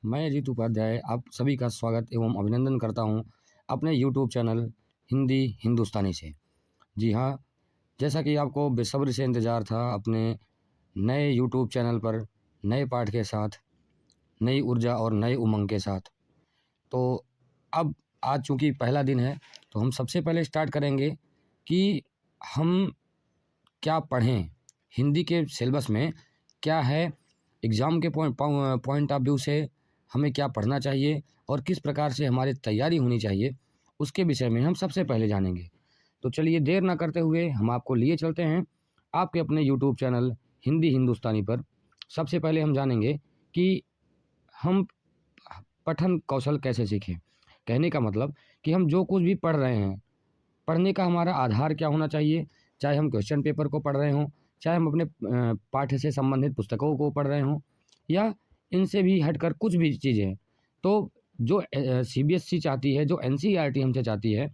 मैं अजीत उपाध्याय आप सभी का स्वागत एवं अभिनंदन करता हूं अपने यूट्यूब चैनल हिंदी हिंदुस्तानी से। जी हाँ, जैसा कि आपको बेसब्री से इंतज़ार था अपने नए यूट्यूब चैनल पर नए पाठ के साथ, नई ऊर्जा और नए उमंग के साथ। तो अब आज चूँकि पहला दिन है, तो हम सबसे पहले स्टार्ट करेंगे कि हम क्या पढ़ें, हिंदी के सिलेबस में क्या है, एग्ज़ाम के पॉइंट ऑफ व्यू से हमें क्या पढ़ना चाहिए और किस प्रकार से हमारी तैयारी होनी चाहिए, उसके विषय में हम सबसे पहले जानेंगे। तो चलिए देर ना करते हुए हम आपको लिए चलते हैं आपके अपने यूट्यूब चैनल हिंदी हिंदुस्तानी पर। सबसे पहले हम जानेंगे कि हम पठन कौशल कैसे सीखें। कहने का मतलब कि हम जो कुछ भी पढ़ रहे हैं, पढ़ने का हमारा आधार क्या होना चाहिए, चाहे हम क्वेश्चन पेपर को पढ़ रहे हों, चाहे हम अपने पाठ्य से संबंधित पुस्तकों को पढ़ रहे हों, या इनसे भी हटकर कुछ भी चीज़ें। तो जो सीबीएसई चाहती है, जो एनसीईआरटी हमसे चाहती है,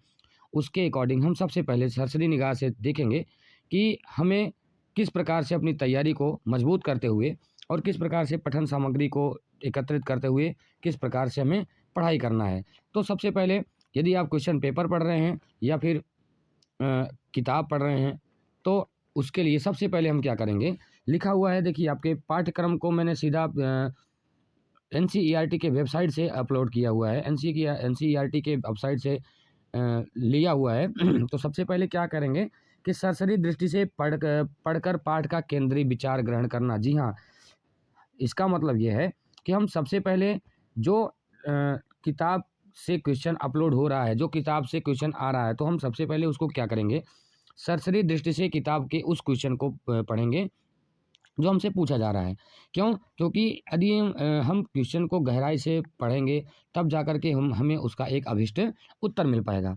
उसके अकॉर्डिंग हम सबसे पहले सरसरी निगाह से देखेंगे कि हमें किस प्रकार से अपनी तैयारी को मजबूत करते हुए और किस प्रकार से पठन सामग्री को एकत्रित करते हुए किस प्रकार से हमें पढ़ाई करना है। तो सबसे पहले यदि आप क्वेश्चन पेपर पढ़ रहे हैं या फिर किताब पढ़ रहे हैं, तो उसके लिए सबसे पहले हम क्या करेंगे, लिखा हुआ है देखिए आपके पाठ्यक्रम को मैंने सीधा एनसीईआरटी के वेबसाइट से अपलोड किया हुआ है, एनसीईआरटी के वेबसाइट से लिया हुआ है। तो सबसे पहले क्या करेंगे कि सरसरी दृष्टि से पढ़कर पाठ का केंद्रीय विचार ग्रहण करना। जी हाँ, इसका मतलब ये है कि हम सबसे पहले जो किताब से क्वेश्चन अपलोड हो रहा है, जो किताब से क्वेश्चन आ रहा है, तो हम सबसे पहले उसको क्या करेंगे, सरसरी दृष्टि से किताब के उस क्वेश्चन को पढ़ेंगे जो हमसे पूछा जा रहा है। क्यों? क्योंकि यदि हम क्वेश्चन को गहराई से पढ़ेंगे, तब जाकर के हमें उसका एक अभीष्ट उत्तर मिल पाएगा।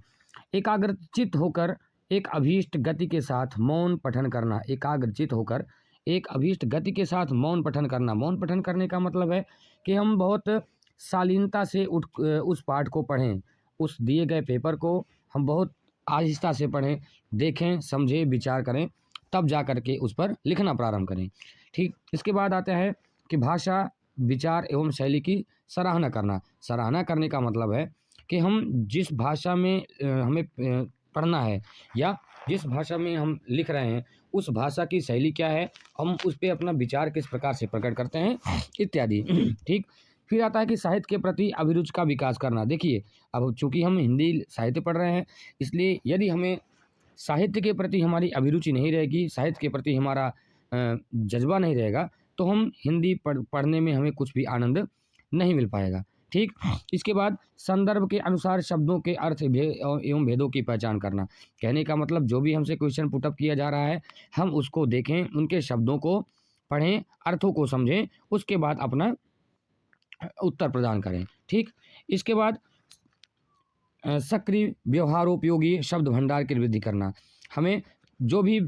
एकाग्रचित्त होकर एक अभीष्ट गति के साथ मौन पठन करना। एकाग्रचित्त होकर एक अभीष्ट गति के साथ मौन पठन करना। मौन पठन करने का मतलब है कि हम बहुत शालीनता से उस पाठ को पढ़ें, उस दिए गए पेपर को हम बहुत आहिस्ता से पढ़ें, देखें, समझें, विचार करें, तब जा कर के उस पर लिखना प्रारंभ करें। ठीक, इसके बाद आता है कि भाषा, विचार एवं शैली की सराहना करना। सराहना करने का मतलब है कि हम जिस भाषा में हमें पढ़ना है या जिस भाषा में हम लिख रहे हैं, उस भाषा की शैली क्या है, हम उस पे अपना विचार किस प्रकार से प्रकट करते हैं, इत्यादि। ठीक, फिर आता है कि साहित्य के प्रति अभिरुचि का विकास करना। देखिए, अब चूँकि हम हिंदी साहित्य पढ़ रहे हैं, इसलिए यदि हमें साहित्य के प्रति हमारी अभिरुचि नहीं रहेगी, साहित्य के प्रति हमारा जज़्बा नहीं रहेगा, तो हम हिंदी पढ़ने में हमें कुछ भी आनंद नहीं मिल पाएगा। ठीक, इसके बाद संदर्भ के अनुसार शब्दों के अर्थ एवं भेदों की पहचान करना। कहने का मतलब जो भी हमसे क्वेश्चन पुट अप किया जा रहा है, हम उसको देखें, उनके शब्दों को पढ़ें, अर्थों को समझें, उसके बाद अपना उत्तर प्रदान करें। ठीक, इसके बाद सक्रिय व्यवहारोपयोगी शब्द भंडार की वृद्धि करना। हमें जो भी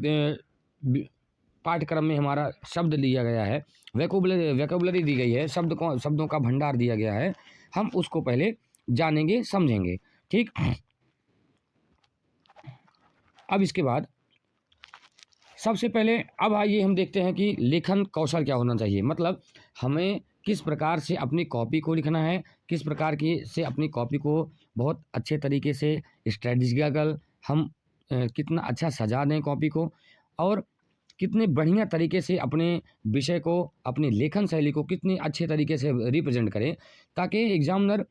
पाठ्यक्रम में हमारा शब्द लिया गया है, वोकैबुलरी दी गई है, शब्दों का भंडार दिया गया है, हम उसको पहले जानेंगे, समझेंगे। ठीक, अब इसके बाद सबसे पहले अब आइए हम देखते हैं कि लेखन कौशल क्या होना चाहिए। मतलब हमें किस प्रकार से अपनी कॉपी को लिखना है, किस प्रकार की से अपनी कॉपी को बहुत अच्छे तरीके से स्ट्रेटजिकल हम कितना अच्छा सजा दें कॉपी को, और कितने बढ़िया तरीके से अपने विषय को, अपनी लेखन शैली को कितने अच्छे तरीके से रिप्रेजेंट करें, ताकि एग्जामिनर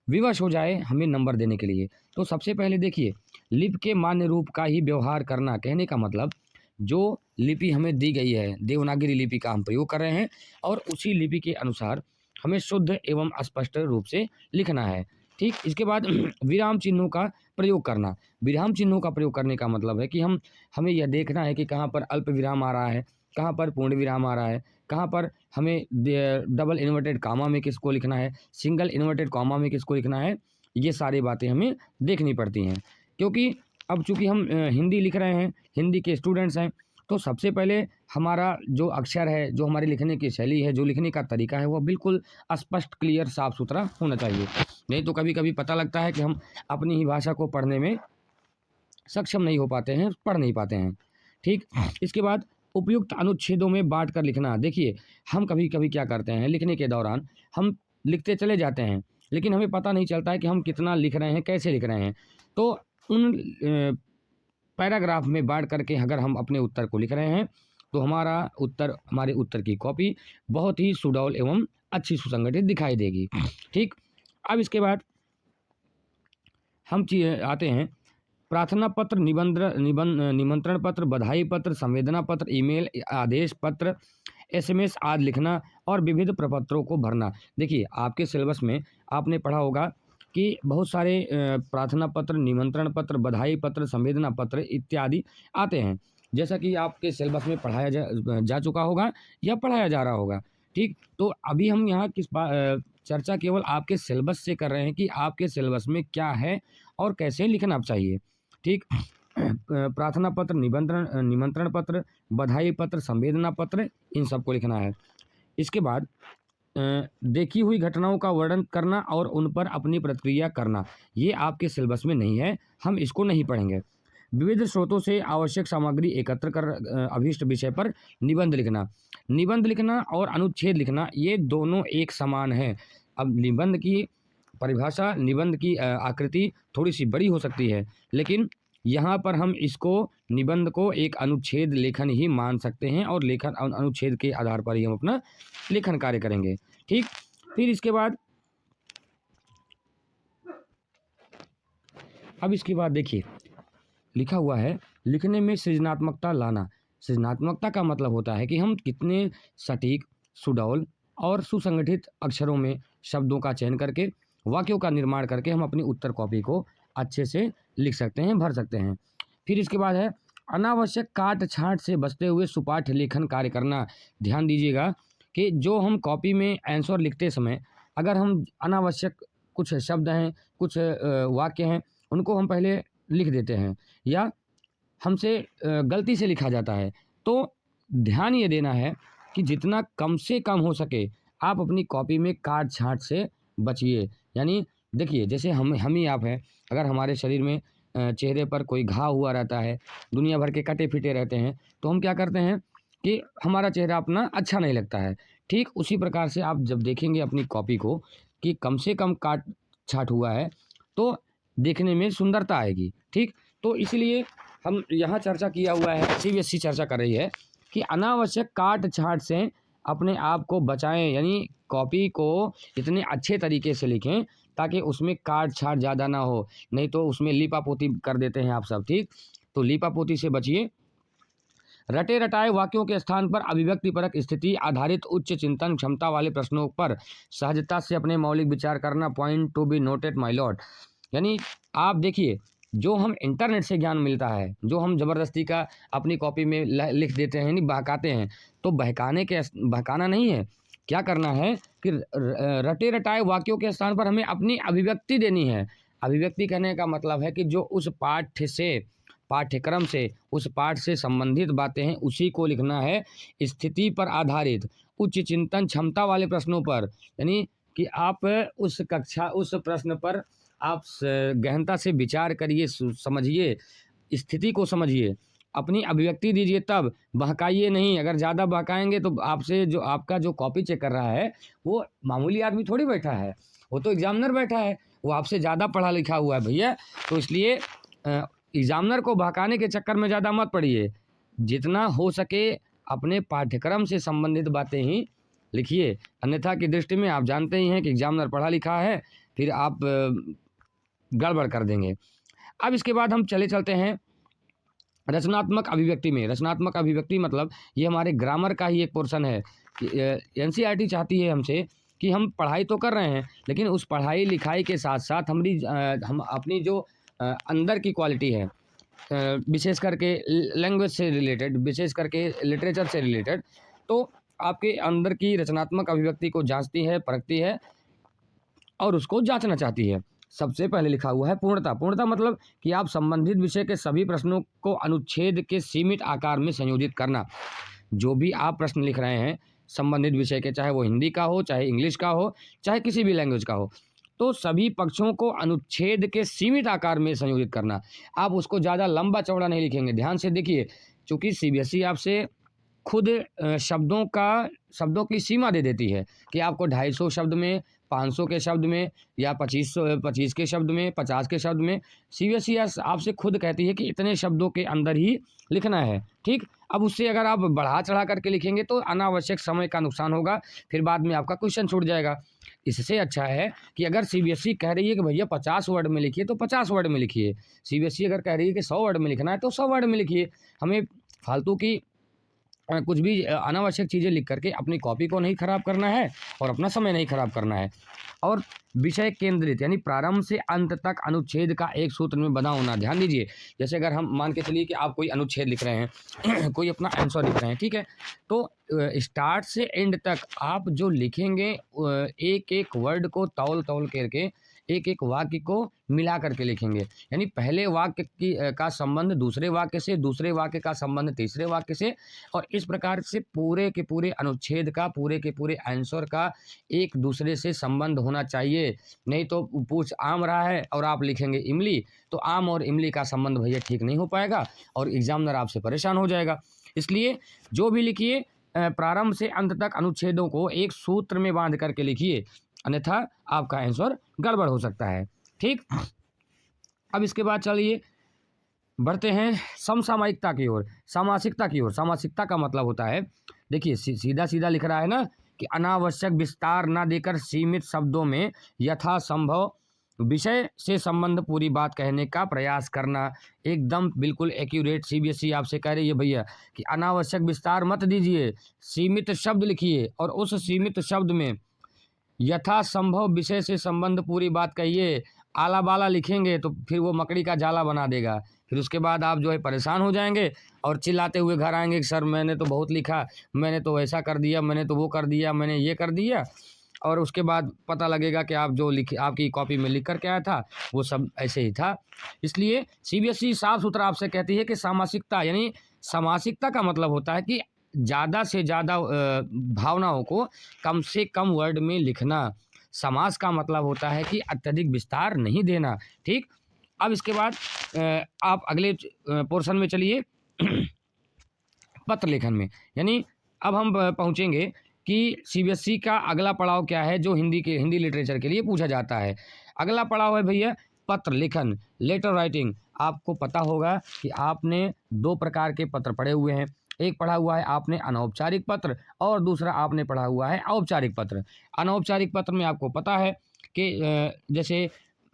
विवश हो जाए हमें नंबर देने के लिए। तो सबसे पहले देखिए, लिपि के मान्य रूप का ही व्यवहार करना। कहने का मतलब जो लिपि हमें दी गई है, देवनागरी लिपि का हम प्रयोग कर रहे हैं, और उसी लिपि के अनुसार हमें शुद्ध एवं स्पष्ट रूप से लिखना है। ठीक, इसके बाद विराम चिन्हों का प्रयोग करना। विराम चिन्हों का प्रयोग करने का मतलब है कि हमें यह देखना है कि कहाँ पर अल्प विराम आ रहा है, कहाँ पर पूर्ण विराम आ रहा है, कहाँ पर हमें डबल इन्वर्टेड कामा में किसको लिखना है, सिंगल इन्वर्टेड कॉमा में किसको लिखना है। ये सारी बातें हमें देखनी पड़ती हैं, क्योंकि अब चूँकि हम हिंदी लिख रहे हैं, हिंदी के स्टूडेंट्स हैं, तो सबसे पहले हमारा जो अक्षर है, जो हमारी लिखने की शैली है, जो लिखने का तरीका है, वो बिल्कुल स्पष्ट, क्लियर, साफ सुथरा होना चाहिए। नहीं तो कभी कभी पता लगता है कि हम अपनी ही भाषा को पढ़ने में सक्षम नहीं हो पाते हैं, पढ़ नहीं पाते हैं। ठीक, इसके बाद उपयुक्त अनुच्छेदों में बांट कर लिखना। देखिए, हम कभी कभी क्या करते हैं, लिखने के दौरान हम लिखते चले जाते हैं, लेकिन हमें पता नहीं चलता है कि हम कितना लिख रहे हैं, कैसे लिख रहे हैं। तो उन पैराग्राफ में बांट करके अगर हम अपने उत्तर को लिख रहे हैं तो हमारे उत्तर की कॉपी बहुत ही सुडौल एवं अच्छी सुसंगठित दिखाई देगी। ठीक, अब इसके बाद हम आते हैं प्रार्थना पत्र, निमंत्रण पत्र, बधाई पत्र, संवेदना पत्र, ईमेल, आदेश पत्र, एसएमएस आदि लिखना और विविध प्रपत्रों को भरना। देखिए, आपके सिलेबस में आपने पढ़ा होगा कि बहुत सारे प्रार्थना पत्र, निमंत्रण पत्र, बधाई पत्र, संवेदना पत्र इत्यादि आते हैं, जैसा कि आपके सिलेबस में पढ़ाया जा चुका होगा या पढ़ाया जा रहा होगा। ठीक, तो अभी हम यहाँ चर्चा केवल आपके सिलेबस से कर रहे हैं कि आपके सिलेबस में क्या है और कैसे लिखना चाहिए। ठीक, प्रार्थना पत्र, निमंत्रण पत्र, बधाई पत्र, संवेदना पत्र, इन सबको लिखना है। इसके बाद देखी हुई घटनाओं का वर्णन करना और उन पर अपनी प्रतिक्रिया करना, ये आपके सिलेबस में नहीं है, हम इसको नहीं पढ़ेंगे। विविध स्रोतों से आवश्यक सामग्री एकत्र कर अभीष्ट विषय पर निबंध लिखना और अनुच्छेद लिखना, ये दोनों एक समान है। अब निबंध की परिभाषा, निबंध की आकृति थोड़ी सी बड़ी हो सकती है, लेकिन यहाँ पर हम इसको निबंध को एक अनुच्छेद लेखन ही मान सकते हैं और अनुच्छेद के आधार पर ही हम अपना लेखन कार्य करेंगे। ठीक, फिर इसके बाद देखिए लिखा हुआ है लिखने में सृजनात्मकता लाना। सृजनात्मकता का मतलब होता है कि हम कितने सटीक, सुडौल और सुसंगठित अक्षरों में शब्दों का चयन करके, वाक्यों का निर्माण करके हम अपनी उत्तर कॉपी को अच्छे से लिख सकते हैं, भर सकते हैं। फिर इसके बाद है अनावश्यक काट छांट से बचते हुए सुपाठ्य लेखन कार्य करना। ध्यान दीजिएगा कि जो हम कॉपी में आंसर लिखते समय अगर हम अनावश्यक कुछ शब्द हैं, कुछ वाक्य हैं, उनको हम पहले लिख देते हैं या हमसे गलती से लिखा जाता है, तो ध्यान ये देना है कि जितना कम से कम हो सके आप अपनी कॉपी में काट छांट से बचिए। यानी देखिए, जैसे हम ही आप हैं, अगर हमारे शरीर में चेहरे पर कोई घाव हुआ रहता है, दुनिया भर के कटे फिटे रहते हैं, तो हम क्या करते हैं कि हमारा चेहरा अपना अच्छा नहीं लगता है। ठीक उसी प्रकार से आप जब देखेंगे अपनी कॉपी को कि कम से कम काट छाट हुआ है, तो देखने में सुंदरता आएगी। ठीक, तो इसलिए हम यहाँ चर्चा किया हुआ है, सीबीएसई चर्चा कर रही है कि अनावश्यक काट छाट से अपने आप को बचाएं, यानी कॉपी को इतने अच्छे तरीके से लिखें ताकि उसमें काट छाट ज़्यादा ना हो, नहीं तो उसमें लीपापोती कर देते हैं आप सब। ठीक, तो लीपापोती से बचिए। रटे रटाए वाक्यों के स्थान पर अभिव्यक्तिपरक स्थिति आधारित उच्च चिंतन क्षमता वाले प्रश्नों पर सहजता से अपने मौलिक विचार करना। Point to be noted my Lord. यानी आप देखिए, जो हम इंटरनेट से ज्ञान मिलता है, जो हम ज़बरदस्ती का अपनी कॉपी में लिख देते हैं, यानी बहकाते हैं, तो बहकाना नहीं है। क्या करना है कि रटे रटाए वाक्यों के स्थान पर हमें अपनी अभिव्यक्ति देनी है। अभिव्यक्ति कहने का मतलब है कि जो उस पाठ्यक्रम से, उस पाठ से संबंधित बातें हैं, उसी को लिखना है, स्थिति पर आधारित उच्च चिंतन क्षमता वाले प्रश्नों पर। यानी कि आप उस प्रश्न पर आप गहनता से विचार करिए, समझिए, स्थिति को समझिए, अपनी अभिव्यक्ति दीजिए, तब बहकाइए नहीं। अगर ज़्यादा बहकाएंगे तो आपसे जो आपका जो कॉपी चेक कर रहा है वो मामूली आदमी थोड़ी बैठा है, वो तो एग्जामिनर बैठा है, वो आपसे ज़्यादा पढ़ा लिखा हुआ है भैया। तो इसलिए एग्जामिनर को बहकाने के चक्कर में ज़्यादा मत पड़िए। जितना हो सके अपने पाठ्यक्रम से संबंधित बातें ही लिखिए, अन्यथा की दृष्टि में आप जानते ही हैं कि एग्जामिनर पढ़ा लिखा है, फिर आप गड़बड़ कर देंगे। अब इसके बाद हम चलते हैं रचनात्मक अभिव्यक्ति में। रचनात्मक अभिव्यक्ति मतलब ये हमारे ग्रामर का ही एक पोर्शन है। एनसीईआरटी चाहती है हमसे कि हम पढ़ाई तो कर रहे हैं, लेकिन उस पढ़ाई लिखाई के साथ साथ हम अपनी जो अंदर की क्वालिटी है, विशेष करके लैंग्वेज से रिलेटेड, विशेष करके लिटरेचर से रिलेटेड, तो आपके अंदर की रचनात्मक अभिव्यक्ति को जांचती है, परखती है और उसको जांचना चाहती है। सबसे पहले लिखा हुआ है पूर्णता। पूर्णता मतलब कि आप संबंधित विषय के सभी प्रश्नों को अनुच्छेद के सीमित आकार में संयोजित करना। जो भी आप प्रश्न लिख रहे हैं संबंधित विषय के, चाहे वो हिंदी का हो, चाहे इंग्लिश का हो, चाहे किसी भी लैंग्वेज का हो, तो सभी पक्षों को अनुच्छेद के सीमित आकार में संयोजित करना। आप उसको ज़्यादा लंबा चौड़ा नहीं लिखेंगे। ध्यान से देखिए, चूँकि सीबीएसई आपसे खुद शब्दों की सीमा दे देती है कि आपको 250 शब्द में, 500 के शब्द में, या 25 के शब्द में, 50 के शब्द में, सीबीएसई आपसे खुद कहती है कि इतने शब्दों के अंदर ही लिखना है। ठीक, अब उससे अगर आप बढ़ा चढ़ा करके लिखेंगे तो अनावश्यक समय का नुकसान होगा, फिर बाद में आपका क्वेश्चन छूट जाएगा। इससे अच्छा है कि अगर सीबीएसई कह रही है कि भैया 50 वर्ड में लिखिए तो 50 वर्ड में लिखिए, सीबीएसई अगर कह रही है कि 100 वर्ड में लिखना है तो 100 वर्ड में लिखिए। हमें फालतू की कुछ भी अनावश्यक चीज़ें लिख करके अपनी कॉपी को नहीं खराब करना है और अपना समय नहीं खराब करना है। और विषय केंद्रित यानी प्रारंभ से अंत तक अनुच्छेद का एक सूत्र में बना होना। ध्यान दीजिए, जैसे अगर हम मान के चलिए कि आप कोई अनुच्छेद लिख रहे हैं कोई अपना आंसर लिख रहे हैं, ठीक है, तो स्टार्ट से एंड तक आप जो लिखेंगे एक एक वर्ड को तौल तौल करके, एक एक वाक्य को मिला करके लिखेंगे। यानी पहले वाक्य का संबंध दूसरे वाक्य से, दूसरे वाक्य का संबंध तीसरे वाक्य से, और इस प्रकार से पूरे के पूरे अनुच्छेद का, पूरे के पूरे आंसर का एक दूसरे से संबंध होना चाहिए। नहीं तो पूछ आम रहा है और आप लिखेंगे इमली, तो आम और इमली का संबंध भैया ठीक नहीं हो पाएगा और एग्जामिनर आपसे परेशान हो जाएगा। इसलिए जो भी लिखिए प्रारंभ से अंत तक अनुच्छेदों को एक सूत्र में बांध करके लिखिए, अन्यथा आपका आंसर गड़बड़ हो सकता है। ठीक, अब इसके बाद चलिए बढ़ते हैं समसामयिकता की ओर, सामासिकता की ओर। सामासिकता का मतलब होता है, देखिए सीधा सीधा लिख रहा है ना कि अनावश्यक विस्तार ना देकर सीमित शब्दों में यथासंभव विषय से संबंध पूरी बात कहने का प्रयास करना। एकदम बिल्कुल एक्यूरेट सीबीएसई आपसे कह रही है भैया कि अनावश्यक विस्तार मत दीजिए, सीमित शब्द लिखिए और उस सीमित शब्द में यथासंभव विषय से संबंध पूरी बात कहिए। आला बाला लिखेंगे तो फिर वो मकड़ी का जाला बना देगा, फिर उसके बाद आप जो है परेशान हो जाएंगे और चिल्लाते हुए घर आएंगे कि सर मैंने तो बहुत लिखा, मैंने तो ऐसा कर दिया, मैंने तो वो कर दिया, मैंने ये कर दिया, और उसके बाद पता लगेगा कि आप जो लिख आपकी कॉपी में लिख कर के आया था वो सब ऐसे ही था। इसलिए सीबीएसई साफ सुथरा आपसे कहती है कि सामासिकता यानी समासिकता का मतलब होता है कि ज़्यादा से ज़्यादा भावनाओं को कम से कम वर्ड में लिखना। समास का मतलब होता है कि अत्यधिक विस्तार नहीं देना। ठीक, अब इसके बाद आप अगले पोर्शन में चलिए पत्र लेखन में। यानी अब हम पहुंचेंगे कि सीबीएसई का अगला पड़ाव क्या है जो हिंदी लिटरेचर के लिए पूछा जाता है। अगला पड़ाव है भैया पत्र लेखन, लेटर राइटिंग। आपको पता होगा कि आपने दो प्रकार के पत्र पढ़े हुए हैं, एक पढ़ा हुआ है आपने अनौपचारिक पत्र और दूसरा आपने पढ़ा हुआ है औपचारिक पत्र। अनौपचारिक पत्र में आपको पता है कि जैसे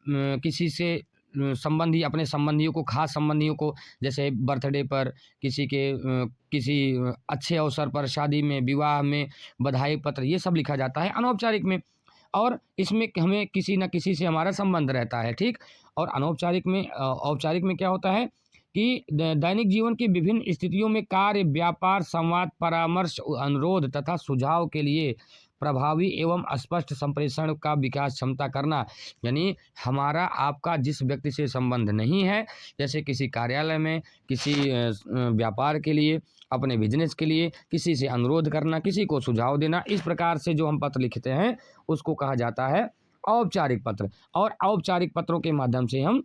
किसी से संबंधी अपने संबंधियों को, खास संबंधियों को, जैसे बर्थडे पर, किसी अच्छे अवसर पर, शादी में, विवाह में बधाई पत्र, ये सब लिखा जाता है अनौपचारिक में, और इसमें हमें किसी न किसी से हमारा संबंध रहता है। ठीक, और औपचारिक में क्या होता है कि दैनिक जीवन की विभिन्न स्थितियों में कार्य, व्यापार, संवाद, परामर्श, अनुरोध तथा सुझाव के लिए प्रभावी एवं स्पष्ट संप्रेषण का विकास क्षमता करना। यानी हमारा आपका जिस व्यक्ति से संबंध नहीं है, जैसे किसी कार्यालय में, किसी व्यापार के लिए, अपने बिजनेस के लिए किसी से अनुरोध करना, किसी को सुझाव देना, इस प्रकार से जो हम पत्र लिखते हैं उसको कहा जाता है औपचारिक पत्र। और औपचारिक पत्रों के माध्यम से हम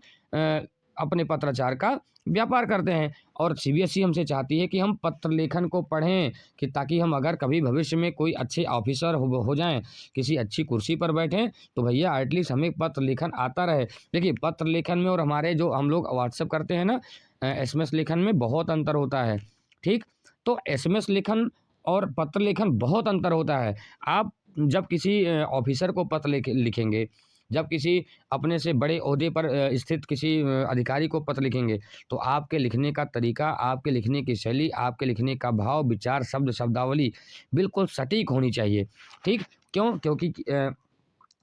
अपने पत्राचार का व्यापार करते हैं। और सीबीएसई हमसे चाहती है कि हम पत्र लेखन को पढ़ें, कि ताकि हम अगर कभी भविष्य में कोई अच्छे ऑफिसर हो जाएं, किसी अच्छी कुर्सी पर बैठें, तो भैया एटलीस्ट हमें पत्र लेखन आता रहे। देखिए पत्र लेखन में और हमारे जो हम लोग व्हाट्सएप करते हैं ना, एसएमएस लेखन में बहुत अंतर होता है। ठीक, तो एसएमएस लेखन और पत्र लेखन बहुत अंतर होता है। आप जब किसी ऑफिसर को पत्र लिखेंगे, जब किसी अपने से बड़े ओहदे पर स्थित किसी अधिकारी को पत्र लिखेंगे, तो आपके लिखने का तरीका, आपके लिखने की शैली, आपके लिखने का भाव, विचार, शब्दावली बिल्कुल सटीक होनी चाहिए। ठीक, क्यों? क्योंकि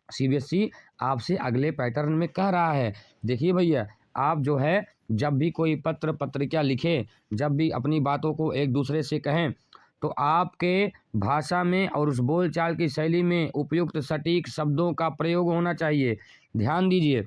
सीबीएसई आपसे अगले पैटर्न में कह रहा है, देखिए भैया आप जो है जब भी कोई पत्र पत्रिका लिखें, जब भी अपनी बातों को एक दूसरे से कहें, तो आपके भाषा में और उस बोलचाल की शैली में उपयुक्त सटीक शब्दों का प्रयोग होना चाहिए। ध्यान दीजिए,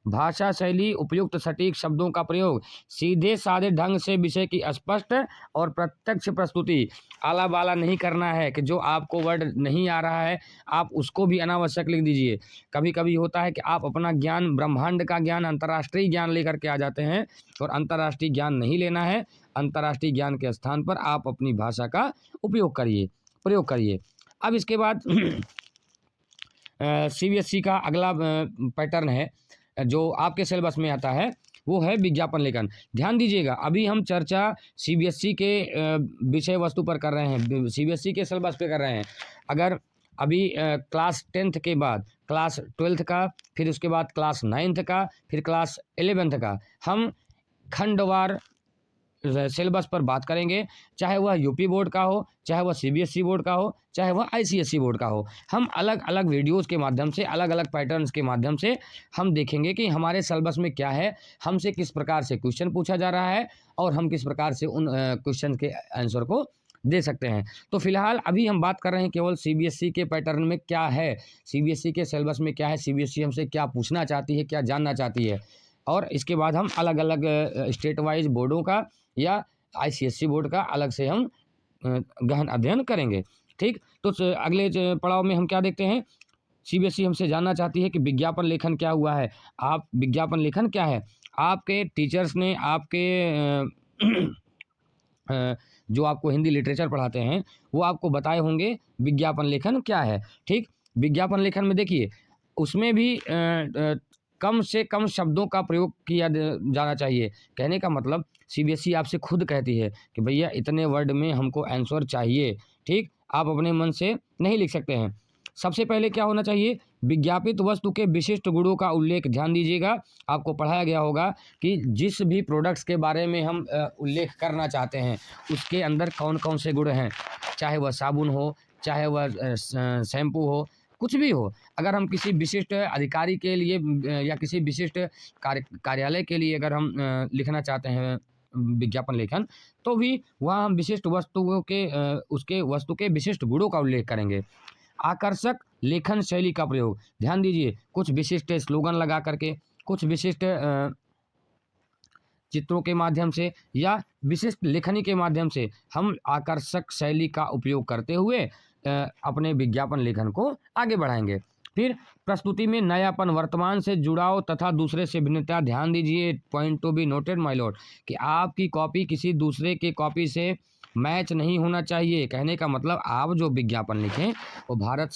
भाषा शैली, उपयुक्त सटीक शब्दों का प्रयोग, सीधे साधे ढंग से विषय की स्पष्ट और प्रत्यक्ष प्रस्तुति। आला बाला नहीं करना है कि जो आपको वर्ड नहीं आ रहा है आप उसको भी अनावश्यक लिख दीजिए। कभी कभी होता है कि आप अपना ज्ञान, ब्रह्मांड का ज्ञान, अंतर्राष्ट्रीय ज्ञान लेकर के आ जाते हैं, और अंतर्राष्ट्रीय ज्ञान नहीं लेना है। अंतर्राष्ट्रीय ज्ञान के स्थान पर आप अपनी भाषा का उपयोग करिए, प्रयोग करिए। अब इसके बाद सीबीएसई का अगला पैटर्न है जो आपके सिलेबस में आता है, वो है विज्ञापन लेखन। ध्यान दीजिएगा, अभी हम चर्चा सीबीएसई के विषय वस्तु पर कर रहे हैं, सीबीएसई के सिलेबस पे कर रहे हैं। अगर अभी क्लास 10th के बाद क्लास 12th का, फिर उसके बाद क्लास 9th का, फिर क्लास 11th का हम खंडवार सिलेबस पर बात करेंगे, चाहे वह यूपी बोर्ड का हो, चाहे वह सीबीएसई बोर्ड का हो, चाहे वह आईसीएसई बोर्ड का हो। हम अलग अलग वीडियोस के माध्यम से, अलग अलग पैटर्न्स के माध्यम से हम देखेंगे कि हमारे सिलेबस में क्या है, हमसे किस प्रकार से क्वेश्चन पूछा जा रहा है, और हम किस प्रकार से उन क्वेश्चन के आंसर को दे सकते हैं। तो फिलहाल अभी हम बात कर रहे हैं केवल सीबीएसई के पैटर्न में क्या है, सीबीएसई के सिलेबस में क्या है, सीबीएसई हमसे क्या पूछना चाहती है, क्या जानना चाहती है। और इसके बाद हम अलग अलग स्टेट वाइज बोर्डों का या आईसीएसई बोर्ड का अलग से हम गहन अध्ययन करेंगे। ठीक, तो अगले पड़ाव में हम क्या देखते हैं, सीबीएसई हमसे जानना चाहती है कि विज्ञापन लेखन क्या हुआ है। आप विज्ञापन लेखन क्या है, आपके टीचर्स ने, आपके जो आपको हिंदी लिटरेचर पढ़ाते हैं वो आपको बताए होंगे विज्ञापन लेखन क्या है। ठीक, विज्ञापन लेखन में देखिए उसमें भी कम से कम शब्दों का प्रयोग किया जाना चाहिए। कहने का मतलब सीबीएसई आपसे खुद कहती है कि भैया इतने वर्ड में हमको आंसर चाहिए। ठीक, आप अपने मन से नहीं लिख सकते हैं। सबसे पहले क्या होना चाहिए, विज्ञापित वस्तु के विशिष्ट गुणों का उल्लेख। ध्यान दीजिएगा, आपको पढ़ाया गया होगा कि जिस भी प्रोडक्ट्स के बारे में हम उल्लेख करना चाहते हैं उसके अंदर कौन कौन से गुण हैं, चाहे वह साबुन हो, चाहे वह शैम्पू हो, कुछ भी हो। अगर हम किसी विशिष्ट अधिकारी के लिए या किसी विशिष्ट कार्यालय के लिए अगर हम लिखना चाहते हैं विज्ञापन लेखन, तो भी वहाँ हम विशिष्ट वस्तुओं के उसके वस्तु के विशिष्ट गुणों का उल्लेख करेंगे। आकर्षक लेखन शैली का प्रयोग। ध्यान दीजिए, कुछ विशिष्ट स्लोगन लगा करके, कुछ विशिष्ट चित्रों के माध्यम से या विशिष्ट लेखनी के माध्यम से हम आकर्षक शैली का उपयोग करते हुए अपने विज्ञापन लेखन को आगे बढ़ाएंगे। फिर प्रस्तुति में नयापन, वर्तमान से जुड़ाव तथा दूसरे से भिन्नता। ध्यान दीजिए, point to be noted my Lord, कि आपकी कॉपी किसी दूसरे के कॉपी से मैच नहीं होना चाहिए। कहने का मतलब आप जो विज्ञापन लिखें वो भारत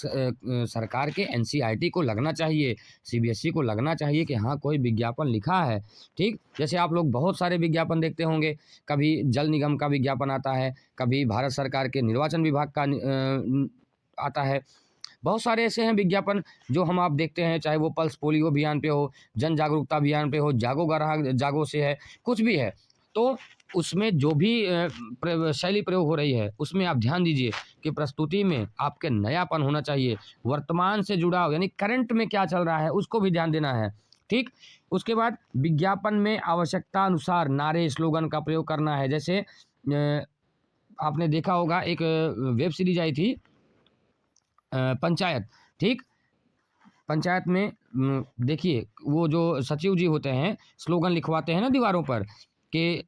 सरकार के एनसीईआरटी को लगना चाहिए, सीबीएसई को लगना चाहिए कि हाँ कोई विज्ञापन लिखा है। ठीक, जैसे आप लोग बहुत सारे विज्ञापन देखते होंगे, कभी जल निगम का विज्ञापन आता है, कभी भारत सरकार के निर्वाचन विभाग का आता है। बहुत सारे ऐसे हैं विज्ञापन जो हम आप देखते हैं, चाहे वो पल्स पोलियो अभियान पे हो, जन जागरूकता अभियान पे हो, जागो ग्राहक जागो से है, कुछ भी है। तो उसमें जो भी शैली प्रयोग हो रही है उसमें आप ध्यान दीजिए कि प्रस्तुति में आपके नयापन होना चाहिए, वर्तमान से जुड़ाव यानी करंट में क्या चल रहा है उसको भी ध्यान देना है। ठीक, उसके बाद विज्ञापन में आवश्यकता अनुसार नारे, स्लोगन का प्रयोग करना है। जैसे आपने देखा होगा एक वेब सीरीज आई थी पंचायत। ठीक, पंचायत में देखिए वो जो सचिव जी होते हैं स्लोगन लिखवाते हैं ना दीवारों पर कि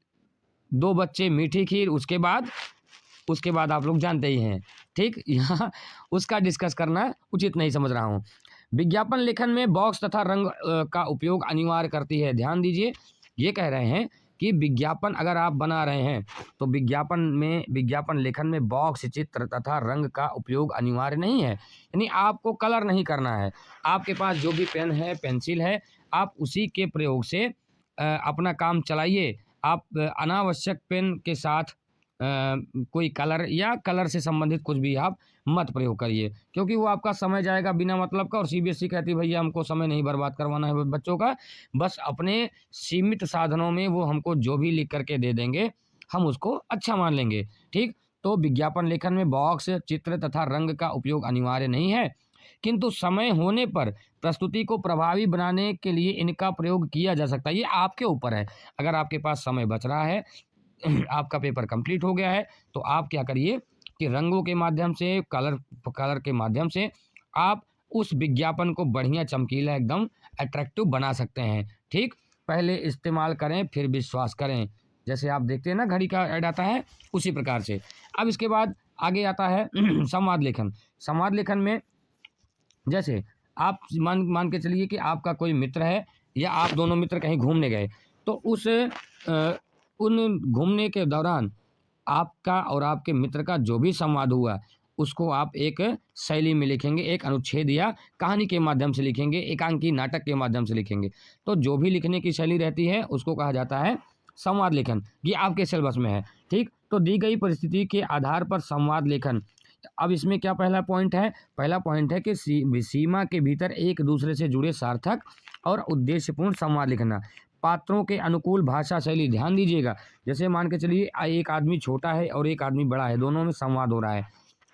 2 बच्चे मीठी खीर, उसके बाद आप लोग जानते ही हैं। ठीक, यहाँ उसका डिस्कस करना उचित नहीं समझ रहा हूँ। विज्ञापन लेखन में बॉक्स तथा रंग का उपयोग अनिवार्य करती है। ध्यान दीजिए, ये कह रहे हैं कि विज्ञापन अगर आप बना रहे हैं तो विज्ञापन लेखन में बॉक्स, चित्र तथा रंग का उपयोग अनिवार्य नहीं है। यानी आपको कलर नहीं करना है, आपके पास जो भी पेन है, पेंसिल है, आप उसी के प्रयोग से अपना काम चलाइए। आप अनावश्यक पेन के साथ कोई कलर या कलर से संबंधित कुछ भी आप मत प्रयोग करिए, क्योंकि वो आपका समय जाएगा बिना मतलब का। और सीबीएसई कहती है भैया हमको समय नहीं बर्बाद करवाना है बच्चों का, बस अपने सीमित साधनों में वो हमको जो भी लिख करके दे देंगे हम उसको अच्छा मान लेंगे। ठीक, तो विज्ञापन लेखन में बॉक्स, चित्र तथा रंग का उपयोग अनिवार्य नहीं है, किंतु समय होने पर प्रस्तुति को प्रभावी बनाने के लिए इनका प्रयोग किया जा सकता है। ये आपके ऊपर है। अगर आपके पास समय बच रहा है, आपका पेपर कंप्लीट हो गया है, तो आप क्या करिए कि रंगों के माध्यम से, कलर के माध्यम से आप उस विज्ञापन को बढ़िया चमकीला एकदम अट्रैक्टिव बना सकते हैं। ठीक, पहले इस्तेमाल करें फिर विश्वास करें, जैसे आप देखते हैं ना घड़ी का ऐड आता है, उसी प्रकार से। अब इसके बाद आगे आता है संवाद लेखन। संवाद लेखन में जैसे आप मान मान के चलिए कि आपका कोई मित्र है या आप दोनों मित्र कहीं घूमने गए, तो उन घूमने के दौरान आपका और आपके मित्र का जो भी संवाद हुआ, उसको आप एक शैली में लिखेंगे, एक अनुच्छेद या कहानी के माध्यम से लिखेंगे, एकांकी नाटक के माध्यम से लिखेंगे। तो जो भी लिखने की शैली रहती है उसको कहा जाता है संवाद लेखन। ये आपके सिलेबस में है। ठीक, तो दी गई परिस्थिति के आधार पर संवाद लेखन। अब इसमें क्या पहला पॉइंट है? पहला पॉइंट है कि सीमा के भीतर एक दूसरे से जुड़े सार्थक और उद्देश्यपूर्ण संवाद लिखना। पात्रों के अनुकूल भाषा शैली, ध्यान दीजिएगा। जैसे मान के चलिए एक आदमी छोटा है और एक आदमी बड़ा है, दोनों में संवाद हो रहा है।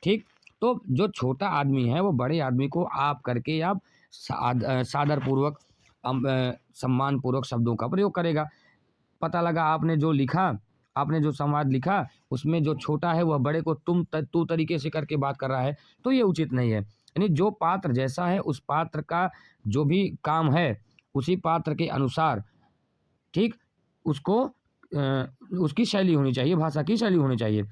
ठीक, तो जो छोटा आदमी है वो बड़े आदमी को आप करके आप सादरपूर्वक सम्मानपूर्वक शब्दों का प्रयोग करेगा। पता लगा आपने जो लिखा, आपने जो संवाद लिखा, उसमें जो छोटा है वह बड़े को तुम तू तरीके से करके बात कर रहा है, तो ये उचित नहीं है। यानी जो पात्र जैसा है उस पात्र का जो भी काम है उसी पात्र के अनुसार, ठीक, उसको उसकी शैली होनी चाहिए, भाषा की शैली होनी चाहिए।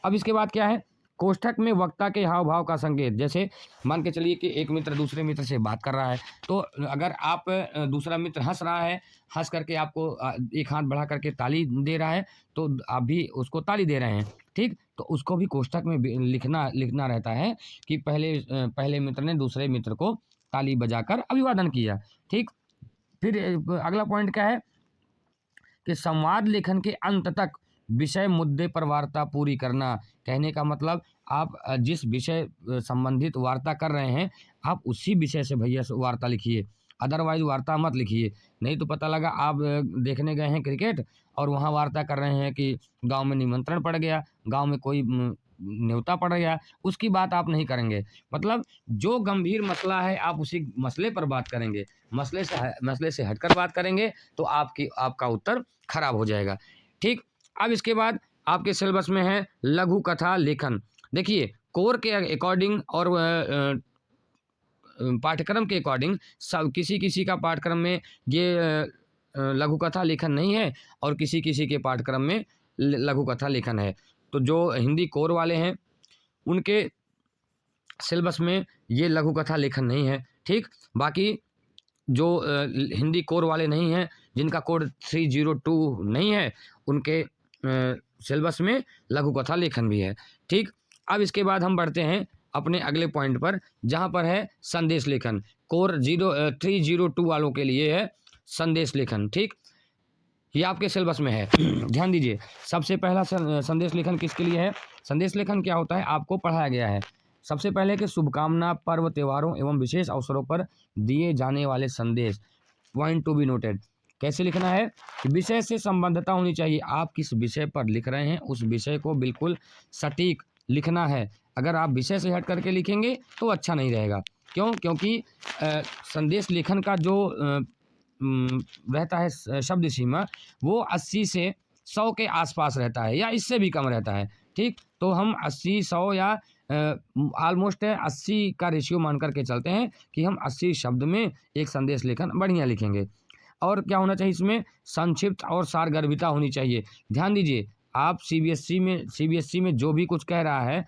अब इसके बाद क्या है? कोष्ठक में वक्ता के हाव भाव का संकेत। जैसे मान के चलिए कि एक मित्र दूसरे मित्र से बात कर रहा है, तो अगर आप दूसरा मित्र हंस रहा है, हंस करके आपको एक हाथ बढ़ा करके ताली दे रहा है, तो आप भी उसको ताली दे रहे हैं। ठीक, तो उसको भी कोष्ठक में लिखना रहता है कि पहले मित्र ने दूसरे मित्र को ताली बजाकर अभिवादन किया। ठीक, फिर अगला पॉइंट क्या है कि संवाद लेखन के अंत तक विषय मुद्दे पर वार्ता पूरी करना। कहने का मतलब आप जिस विषय संबंधित वार्ता कर रहे हैं, आप उसी विषय से भैया वार्ता लिखिए, अदरवाइज वार्ता मत लिखिए। नहीं तो पता लगा आप देखने गए हैं क्रिकेट और वहाँ वार्ता कर रहे हैं कि गांव में निमंत्रण पड़ गया, गांव में कोई न्योता पड़ गया, उसकी बात आप नहीं करेंगे। मतलब जो गंभीर मसला है आप उसी मसले पर बात करेंगे। मसले से हटकर बात करेंगे तो आपका उत्तर खराब हो जाएगा। ठीक, अब इसके बाद आपके सिलेबस में है लघु कथा लेखन। देखिए, कोर के अकॉर्डिंग और पाठ्यक्रम के अकॉर्डिंग सब किसी का पाठ्यक्रम में ये लघु कथा लेखन नहीं है और किसी के पाठ्यक्रम में लघु कथा लेखन है। तो जो हिंदी कोर वाले हैं उनके सिलेबस में ये लघु कथा लेखन नहीं है। ठीक, बाकी जो हिंदी कोर वाले नहीं हैं, जिनका कोड 302 नहीं है, उनके सिलेबस में लघु कथा लेखन भी है। ठीक, अब इसके बाद हम बढ़ते हैं अपने अगले पॉइंट पर, जहां पर है संदेश लेखन। कोर 302 वालों के लिए है संदेश लेखन। ठीक, ये आपके सिलेबस में है। ध्यान दीजिए, सबसे पहला संदेश लेखन किसके लिए है? संदेश लेखन क्या होता है आपको पढ़ाया गया है। सबसे पहले कि शुभकामना, पर्व, त्योहारों एवं विशेष अवसरों पर दिए जाने वाले संदेश। Point to be noted. कैसे लिखना है? विषय से संबद्धता होनी चाहिए। आप किस विषय पर लिख रहे हैं उस विषय को बिल्कुल सटीक लिखना है। अगर आप विषय से हट करके लिखेंगे तो अच्छा नहीं रहेगा। क्यों? क्योंकि संदेश लेखन का जो रहता है शब्द सीमा, वो 80 से 100 के आसपास रहता है या इससे भी कम रहता है। ठीक, तो हम 80, 100 या ऑलमोस्ट 80 का रेशियो मान करके चलते हैं कि हम 80 शब्द में एक संदेश लेखन बढ़िया लिखेंगे। और क्या होना चाहिए इसमें? संक्षिप्त और सारगर्भिता होनी चाहिए। ध्यान दीजिए, आप सीबीएसई में जो भी कुछ कह रहा है,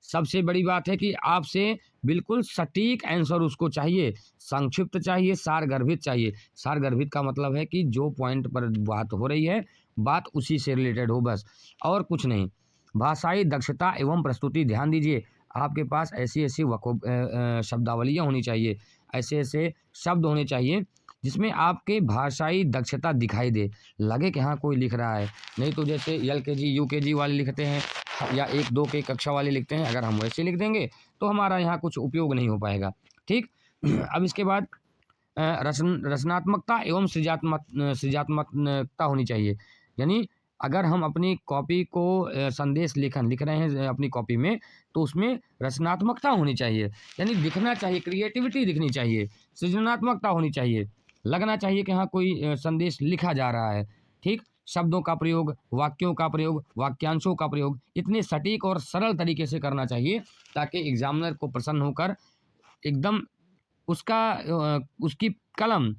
सबसे बड़ी बात है कि आपसे बिल्कुल सटीक आंसर उसको चाहिए, संक्षिप्त चाहिए, सारगर्भित चाहिए। सारगर्भित का मतलब है कि जो पॉइंट पर बात हो रही है, बात उसी से रिलेटेड हो, बस और कुछ नहीं। भाषाई दक्षता एवं प्रस्तुति। ध्यान दीजिए, आपके पास ऐसी शब्दावलियाँ होनी चाहिए, ऐसे शब्द होने चाहिए जिसमें आपके भाषाई दक्षता दिखाई दे, लगे कि हाँ कोई लिख रहा है। नहीं तो जैसे LKG UKG वाले लिखते हैं या 1-2 के कक्षा वाले लिखते हैं, अगर हम वैसे लिख देंगे तो हमारा यहाँ कुछ उपयोग नहीं हो पाएगा। ठीक, अब इसके बाद रचनात्मकता एवं सृजनात्मकता होनी चाहिए। यानी अगर हम अपनी कॉपी को संदेश लेखन लिख रहे हैं अपनी कॉपी में, तो उसमें रचनात्मकता होनी चाहिए, यानी दिखना चाहिए, क्रिएटिविटी दिखनी चाहिए, सृजनात्मकता होनी चाहिए, लगना चाहिए कि हाँ कोई संदेश लिखा जा रहा है। ठीक, शब्दों का प्रयोग, वाक्यों का प्रयोग, वाक्यांशों का प्रयोग इतने सटीक और सरल तरीके से करना चाहिए ताकि एग्जामिनर को प्रसन्न होकर एकदम उसकी कलम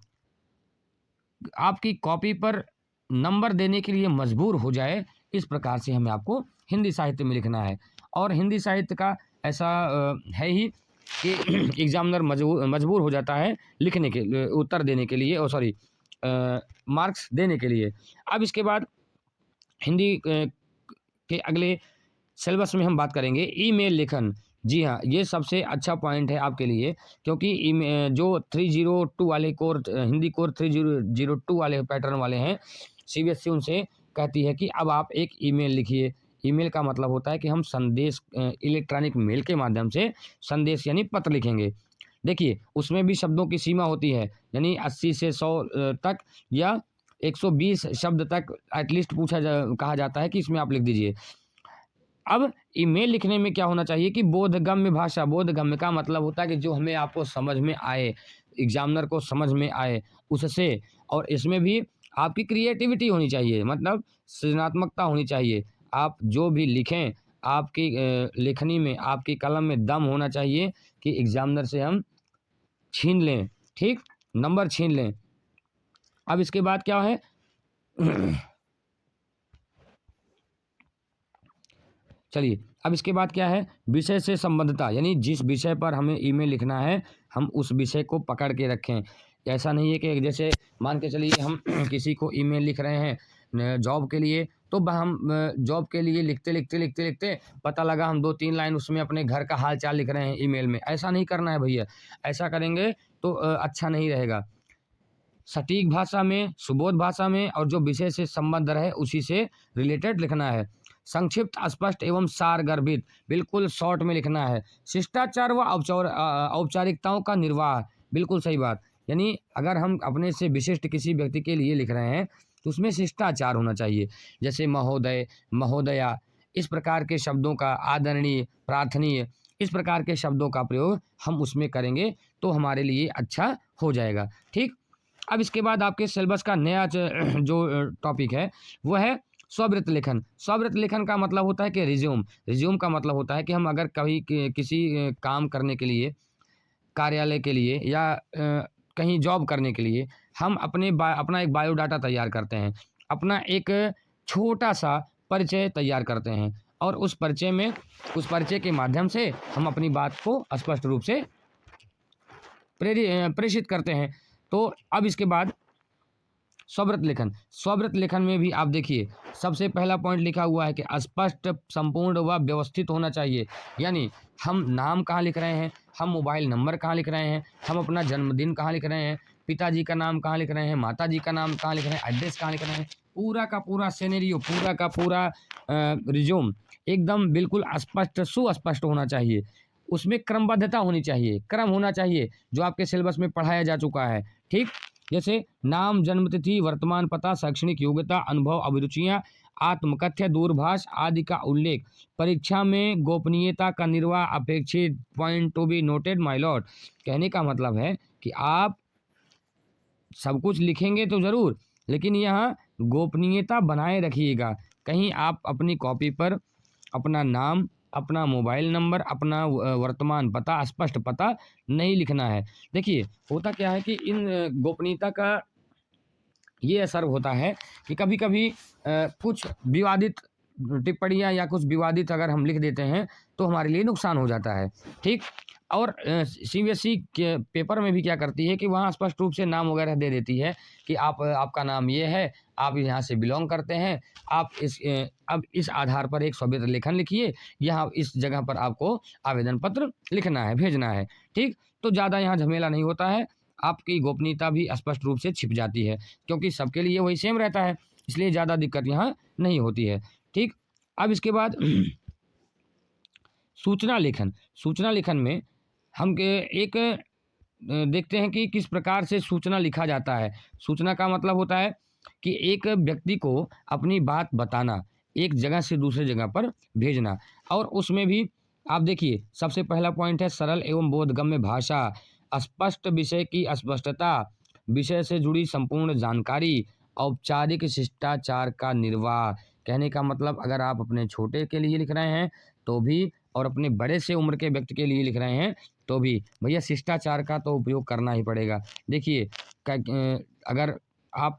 आपकी कॉपी पर नंबर देने के लिए मजबूर हो जाए, इस प्रकार से हमें आपको हिंदी साहित्य में लिखना है। और हिंदी साहित्य का ऐसा है ही कि एग्जामिनर मजबूर हो जाता है लिखने के उत्तर देने के लिए, सॉरी मार्क्स देने के लिए। अब इसके बाद हिंदी के अगले सिलेबस में हम बात करेंगे ईमेल लेखन। जी हाँ, ये सबसे अच्छा पॉइंट है आपके लिए, क्योंकि जो 302 वाले कोर हिंदी कोर 3002 वाले पैटर्न वाले हैं, सीबीएसई उनसे कहती है कि अब आप एक ईमेल लिखिए। ईमेल का मतलब होता है कि हम संदेश इलेक्ट्रॉनिक मेल के माध्यम से संदेश यानी पत्र लिखेंगे। देखिए, उसमें भी शब्दों की सीमा होती है, यानी 80 से 100 तक या 120 शब्द तक एटलीस्ट कहा जाता है कि इसमें आप लिख दीजिए। अब ईमेल लिखने में क्या होना चाहिए कि बोधगम्य भाषा। बोधगम्य का मतलब होता है कि जो हमें आपको समझ में आए, एग्जामिनर को समझ में आए उससे। और इसमें भी आपकी क्रिएटिविटी होनी चाहिए, मतलब सृजनात्मकता होनी चाहिए। आप जो भी लिखें, आपकी लेखनी में, आपकी कलम में दम होना चाहिए कि एग्जामिनर से हम छीन लें, ठीक, नंबर छीन लें। अब इसके बाद क्या है चलिए, अब इसके बाद क्या है, विषय से संबद्धता, यानी जिस विषय पर हमें ईमेल लिखना है हम उस विषय को पकड़ के रखें। ऐसा नहीं है कि जैसे मान के चलिए हम किसी को ईमेल लिख रहे हैं जॉब के लिए, तो हम जॉब के लिए लिखते पता लगा हम 2-3 लाइन उसमें अपने घर का हाल चाल लिख रहे हैं ईमेल में। ऐसा नहीं करना है भैया, ऐसा करेंगे तो अच्छा नहीं रहेगा। सटीक भाषा में, सुबोध भाषा में, और जो विषय से संबद्ध रहे उसी से रिलेटेड लिखना है। संक्षिप्त, स्पष्ट एवं सारगर्भित, बिल्कुल शॉर्ट में लिखना है। शिष्टाचार व औपचारिकताओं का निर्वाह, बिल्कुल सही बात। यानी अगर हम अपने से विशिष्ट किसी व्यक्ति के लिए लिख रहे हैं तो उसमें शिष्टाचार होना चाहिए, जैसे महोदय, महोदया, इस प्रकार के शब्दों का, आदरणीय, प्रार्थनीय, इस प्रकार के शब्दों का प्रयोग हम उसमें करेंगे तो हमारे लिए अच्छा हो जाएगा, ठीक। अब इसके बाद आपके सिलेबस का नया जो टॉपिक है वो है स्ववृत्त लेखन। स्ववृत्त लेखन का मतलब होता है कि रिज्यूम का मतलब होता है कि हम अगर कभी किसी काम करने के लिए, कार्यालय के लिए या कहीं जॉब करने के लिए हम अपना एक बायोडाटा तैयार करते हैं, अपना एक छोटा सा परिचय तैयार करते हैं, और उस परिचय के माध्यम से हम अपनी बात को स्पष्ट रूप से प्रेषित करते हैं। तो अब इसके बाद स्ववृत्त लेखन में भी आप देखिए सबसे पहला पॉइंट लिखा हुआ है कि स्पष्ट, संपूर्ण व व्यवस्थित होना चाहिए। यानी हम नाम कहाँ लिख रहे हैं, हम मोबाइल नंबर कहाँ लिख रहे हैं, हम अपना जन्मदिन कहाँ लिख रहे हैं, पिताजी का नाम कहाँ लिख रहे हैं, माताजी का नाम कहाँ लिख रहे हैं, एड्रेस कहाँ लिख रहे हैं, पूरा का पूरा सिनेरियो, पूरा का पूरा रिज्यूम एकदम बिल्कुल स्पष्ट, सुस्पष्ट होना चाहिए। उसमें क्रमबद्धता होनी चाहिए, क्रम होना चाहिए जो आपके सिलेबस में पढ़ाया जा चुका है, ठीक। जैसे नाम, जन्मतिथि, वर्तमान पता, शैक्षणिक योग्यता, अनुभव, अभिरुचियां, आत्मकथ्य, दूरभाष आदि का उल्लेख, परीक्षा में गोपनीयता का निर्वाह, अपेक्षित point to be noted my Lord. कहने का मतलब है कि आप सब कुछ लिखेंगे तो जरूर, लेकिन यहाँ गोपनीयता बनाए रखिएगा। कहीं आप अपनी कॉपी पर अपना नाम, अपना मोबाइल नंबर, अपना वर्तमान पता, स्पष्ट पता नहीं लिखना है। देखिए होता क्या है कि इन गोपनीयता का ये असर होता है कि कभी कभी कुछ विवादित टिप्पणियाँ या कुछ विवादित अगर हम लिख देते हैं तो हमारे लिए नुकसान हो जाता है, ठीक। और सीबीएसई के पेपर में भी क्या करती है कि वहाँ स्पष्ट रूप से नाम वगैरह दे देती है कि आपका नाम ये है, आप यहाँ से बिलोंग करते हैं, आप अब इस आधार पर एक स्ववृत्त लेखन लिखिए, यहाँ इस जगह पर आपको आवेदन पत्र लिखना है, भेजना है, ठीक। तो ज़्यादा यहाँ झमेला नहीं होता है, आपकी गोपनीयता भी स्पष्ट रूप से छिप जाती है, क्योंकि सबके लिए वही सेम रहता है, इसलिए ज़्यादा दिक्कत यहाँ नहीं होती है, ठीक। अब इसके बाद सूचना लेखन में हम एक देखते हैं कि किस प्रकार से सूचना लिखा जाता है। सूचना का मतलब होता है कि एक व्यक्ति को अपनी बात बताना, एक जगह से दूसरे जगह पर भेजना। और उसमें भी आप देखिए सबसे पहला पॉइंट है सरल एवं बोधगम्य भाषा, स्पष्ट विषय की स्पष्टता, विषय से जुड़ी संपूर्ण जानकारी, औपचारिक शिष्टाचार का निर्वाह। कहने का मतलब अगर आप अपने छोटे के लिए लिख रहे हैं तो भी और अपने बड़े से उम्र के व्यक्ति के लिए लिख रहे हैं तो भी भैया शिष्टाचार का तो उपयोग करना ही पड़ेगा। देखिए अगर आप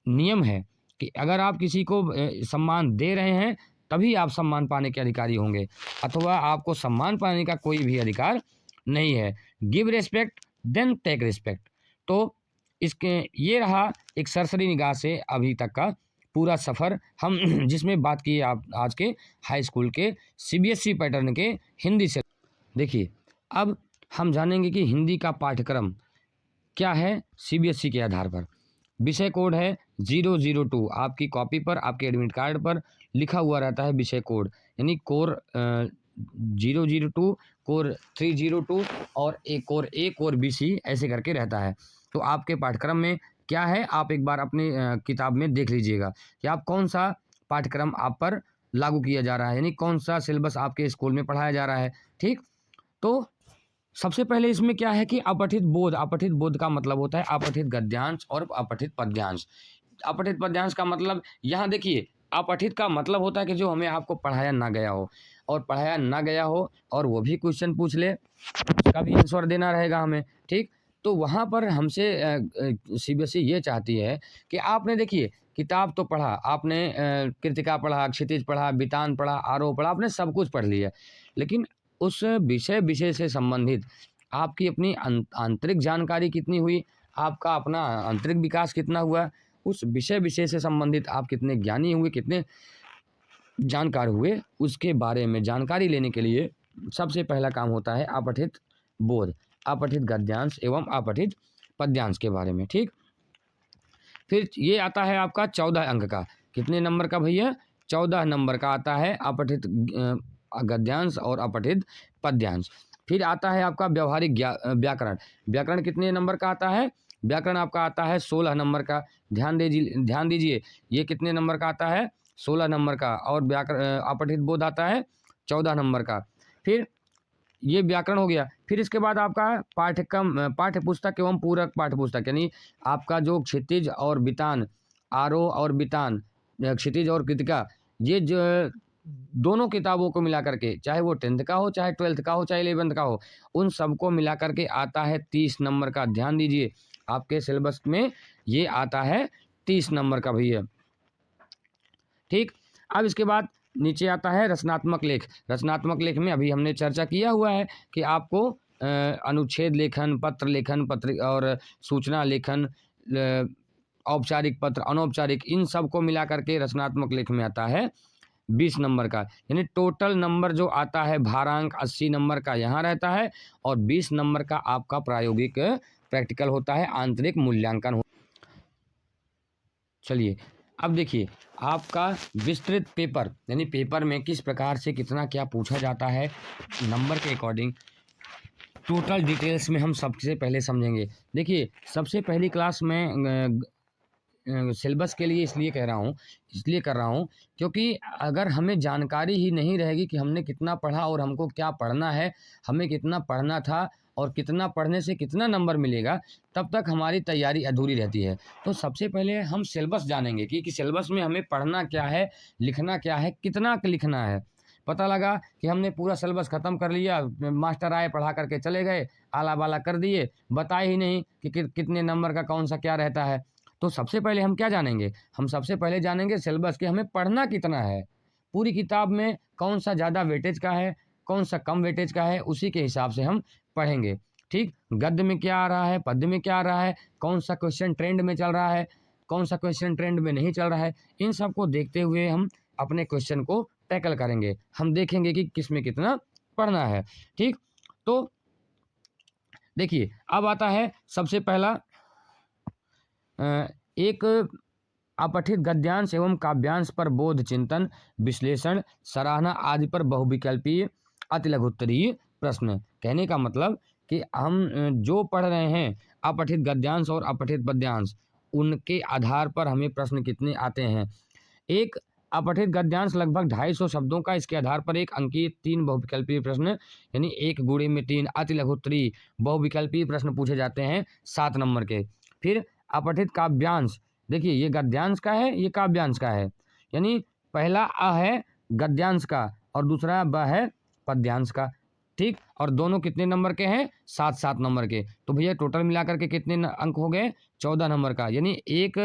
नियम है कि अगर आप किसी को सम्मान दे रहे हैं तभी आप सम्मान पाने के अधिकारी होंगे, अथवा आपको सम्मान पाने का कोई भी अधिकार नहीं है। Give respect then take respect. तो इसके ये रहा एक सरसरी निगाह से अभी तक का पूरा सफ़र हम जिसमें बात की आप आज के हाई स्कूल के सीबीएसई पैटर्न के हिंदी से। देखिए अब हम जानेंगे कि हिंदी का पाठ्यक्रम क्या है सीबीएसई के आधार पर। विषय कोड है 002, आपकी कॉपी पर आपके एडमिट कार्ड पर लिखा हुआ रहता है विषय कोड, यानी कोर 002, कोर 302 और एक कोर ए, कोर BC ऐसे करके रहता है। तो आपके पाठ्यक्रम में क्या है आप एक बार अपनी किताब में देख लीजिएगा कि आप कौन सा पाठ्यक्रम आप पर लागू किया जा रहा है, यानी कौन सा सिलेबस आपके स्कूल में पढ़ाया जा रहा है। ठीक, तो सबसे पहले इसमें क्या है कि अपठित बोध। अपठित बोध का मतलब होता है अपठित गद्यांश और अपठित पद्यांश। अपठित पद्यांश का मतलब यहाँ देखिए, अपठित का मतलब होता है कि जो हमें आपको पढ़ाया ना गया हो, और पढ़ाया ना गया हो और वो भी क्वेश्चन पूछ ले, उसका भी आंसर देना रहेगा हमें। ठीक, तो वहाँ पर हमसे सीबीएसई ये चाहती है कि आपने देखिए किताब तो पढ़ा आपने, कृतिका पढ़ा, क्षितिज पढ़ा, बितान पढ़ा, आरोह पढ़ा, आपने सब कुछ पढ़ लिया, लेकिन उस विषय से संबंधित आपकी अपनी आंतरिक जानकारी कितनी हुई, आपका अपना आंतरिक विकास कितना हुआ, उस विषय से संबंधित आप कितने ज्ञानी हुए, कितने जानकार हुए, उसके बारे में जानकारी लेने के लिए सबसे पहला काम होता है अपठित बोध, अपठित गद्यांश एवं अपठित पद्यांश के बारे में। ठीक, फिर ये आता है आपका 14 अंक का, कितने नंबर का भैया, 14 नंबर का आता है अपठित गद्यांश और अपठित पद्यांश। फिर आता है आपका व्यवहारिक व्याकरण। व्याकरण कितने नंबर का आता है, व्याकरण आपका आता है 16 नंबर का। ध्यान दीजिए ये कितने नंबर का आता है, 16 नंबर का, और व्याकरण अपठित बोध आता है 14 नंबर का। फिर ये व्याकरण हो गया। फिर इसके बाद आपका पाठ्य पुस्तक एवं पूरक पाठ्य पुस्तक, यानी आपका जो क्षितिज और बितान, आरोह और बितान, क्षितिज और कृतिका, ये जो दोनों किताबों को मिला करके, चाहे वो 10th का हो, चाहे 12th का हो, चाहे 11th का हो, उन सबको मिला करके आता है 30 नंबर का। ध्यान दीजिए आपके सिलेबस में ये आता है 30 नंबर का भैया। ठीक, अब इसके बाद नीचे आता है रचनात्मक लेख। रचनात्मक लेख में अभी हमने चर्चा किया हुआ है कि आपको अनुच्छेद लेखन, पत्र लेखन, और सूचना लेखन, औपचारिक पत्र, अनौपचारिक, इन सब को मिला करके रचनात्मक लेख में आता है 20 नंबर का। यानी टोटल नंबर जो आता है भारांक 80 नंबर का यहाँ रहता है, और 20 नंबर का आपका प्रायोगिक प्रैक्टिकल होता है, आंतरिक मूल्यांकन। चलिए अब देखिए आपका विस्तृत पेपर, यानी पेपर में किस प्रकार से कितना क्या पूछा जाता है नंबर के अकॉर्डिंग, टोटल डिटेल्स में हम सबसे पहले समझेंगे। देखिए सबसे पहली क्लास में सिलेबस के लिए इसलिए कर रहा हूँ क्योंकि अगर हमें जानकारी ही नहीं रहेगी कि हमने कितना पढ़ा और हमको क्या पढ़ना है, हमें कितना पढ़ना था और कितना पढ़ने से कितना नंबर मिलेगा, तब तक हमारी तैयारी अधूरी रहती है। तो सबसे पहले हम सिलेबस जानेंगे कि सिलेबस में हमें पढ़ना क्या है, लिखना क्या है, कितना लिखना है। पता लगा कि हमने पूरा सिलेबस ख़त्म कर लिया, मास्टर आए पढ़ा करके चले गए, आला बाला कर दिए, बताए ही नहीं कि कितने नंबर का कौन सा क्या रहता है। तो सबसे पहले हम क्या जानेंगे, हम सबसे पहले जानेंगे सिलेबस कि हमें पढ़ना कितना है, पूरी किताब में कौन सा ज़्यादा वेटेज का है, कौन सा कम वेटेज का है, उसी के हिसाब से हम पढ़ेंगे। ठीक, गद्य में क्या आ रहा है, पद्य में क्या आ रहा है, कौन सा क्वेश्चन ट्रेंड में चल रहा है, कौन सा क्वेश्चन ट्रेंड में नहीं चल रहा है, इन सब को देखते हुए हम अपने क्वेश्चन को टैकल करेंगे। हम देखेंगे कि किस में कितना पढ़ना है। ठीक, तो देखिए अब आता है सबसे पहला एक अपठित गद्यांश एवं काव्यांश पर बोध चिंतन, विश्लेषण, सराहना आदि पर बहुविकल्पीय अतिलघुत्तरीय प्रश्न। कहने का मतलब कि हम जो पढ़ रहे हैं अपठित गद्यांश और अपठित पद्यांश, उनके आधार पर हमें प्रश्न कितने आते हैं। एक अपठित गद्यांश लगभग 250 शब्दों का, इसके आधार पर एक अंकीय 3 बहुविकल्पीय प्रश्न, यानी 1 गुणे में 3 अतिलघुत्तरीय बहुविकल्पीय प्रश्न पूछे जाते हैं 7 नंबर के। फिर अपठित काव्यांश, देखिए ये गद्यांश का है, ये काव्यांश का है, यानी पहला अ है गद्यांश का, और दूसरा ब है पद्यांश का। ठीक, और दोनों कितने नंबर के हैं? 7-7 नंबर के। तो भैया टोटल मिलाकर के कितने अंक हो गए? 14 नंबर का। यानी एक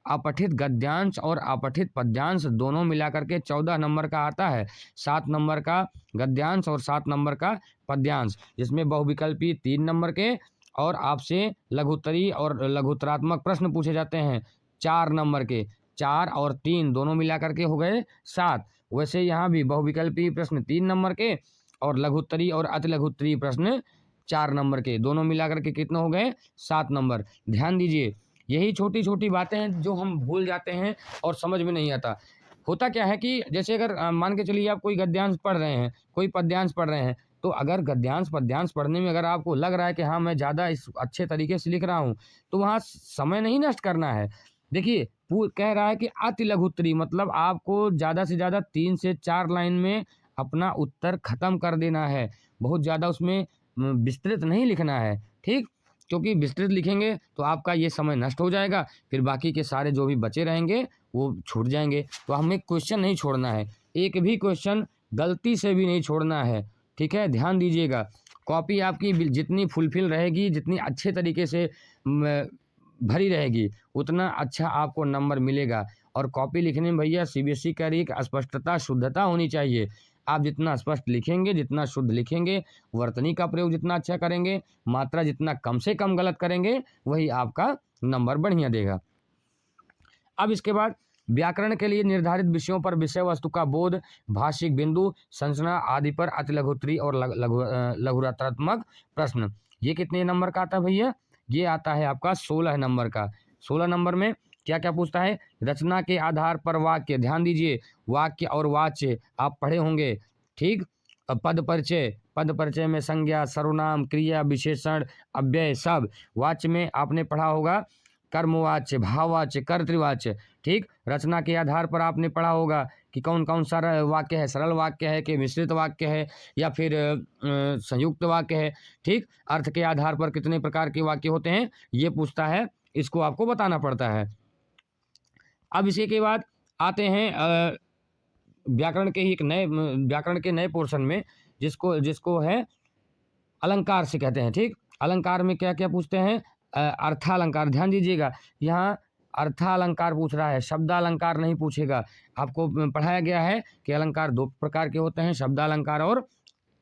अपठित गद्यांश और अपठित पद्यांश दोनों मिलाकर के 14 नंबर का आता है। 7 नंबर का गद्यांश और 7 नंबर का पद्यांश, जिसमें बहुविकल्पी 3 नंबर के और आपसे लघुत्तरी और लघुत्तरात्मक प्रश्न पूछे जाते हैं 4 नंबर के। 4 और 3 दोनों मिलाकर के हो गए 7। वैसे यहाँ भी बहुविकल्पी प्रश्न 3 नंबर के और लघुत्तरी और अति लघुत्तरी प्रश्न 4 नंबर के, दोनों मिलाकर के कितने हो गए? 7 नंबर। ध्यान दीजिए, यही छोटी छोटी बातें हैं जो हम भूल जाते हैं और समझ में नहीं आता। होता क्या है कि जैसे अगर मान के चलिए आप कोई गद्यांश पढ़ रहे हैं, कोई पद्यांश पढ़ रहे हैं, तो अगर गद्यांश पद्यांश पढ़ने में अगर आपको लग रहा है कि हाँ मैं ज़्यादा इस अच्छे तरीके से लिख रहा हूँ, तो वहाँ समय नहीं नष्ट करना है। देखिए कह रहा है कि अति लघुत्तरी, मतलब आपको ज़्यादा से ज़्यादा 3 से 4 लाइन में अपना उत्तर खत्म कर देना है। बहुत ज़्यादा उसमें विस्तृत नहीं लिखना है। ठीक, क्योंकि विस्तृत लिखेंगे तो आपका ये समय नष्ट हो जाएगा, फिर बाकी के सारे जो भी बचे रहेंगे वो छूट जाएंगे। तो हमें क्वेश्चन नहीं छोड़ना है, एक भी क्वेश्चन गलती से भी नहीं छोड़ना है। ठीक है, ध्यान दीजिएगा। कॉपी आपकी जितनी फुलफिल रहेगी, जितनी अच्छे तरीके से भरी रहेगी, उतना अच्छा आपको नंबर मिलेगा। और कॉपी लिखने में भैया सीबीएसई का एक स्पष्टता, शुद्धता होनी चाहिए। आप जितना स्पष्ट लिखेंगे, जितना शुद्ध लिखेंगे, वर्तनी का प्रयोग जितना अच्छा करेंगे, मात्रा जितना कम से कम गलत करेंगे, वही आपका नंबर बढ़िया देगा। अब इसके बाद व्याकरण के लिए निर्धारित विषयों पर विषय वस्तु का बोध, भाषिक बिंदु, संरचना आदि पर अति लघुत्तरी और लघुत्तरात्मक प्रश्न, ये कितने नंबर का आता है भैया? ये आता है आपका 16 नंबर का। 16 नंबर में क्या क्या पूछता है? रचना के आधार पर वाक्य, ध्यान दीजिए, वाक्य और वाच्य आप पढ़े होंगे। ठीक, पद परिचय, पद परिचय में संज्ञा, सर्वनाम, क्रिया, विशेषण, अव्यय सब। वाच्य में आपने पढ़ा होगा कर्मवाच्य, भाववाच्य, कर्तृवाच्य। ठीक, रचना के आधार पर आपने पढ़ा होगा कि कौन कौन सा वाक्य है, सरल वाक्य है कि मिश्रित वाक्य है या फिर संयुक्त वाक्य है। ठीक, अर्थ के आधार पर कितने प्रकार के वाक्य होते हैं ये पूछता है, इसको आपको बताना पड़ता है। अब इसी के बाद आते हैं व्याकरण के ही एक नए व्याकरण के नए पोर्शन में, जिसको जिसको है अलंकार से कहते हैं। ठीक, अलंकार में क्या क्या पूछते हैं? अर्थालंकार। ध्यान दीजिएगा, यहाँ अर्थालंकार पूछ रहा है, शब्दालंकार नहीं पूछेगा। आपको पढ़ाया गया है कि अलंकार 2 प्रकार के होते हैं, शब्दालंकार और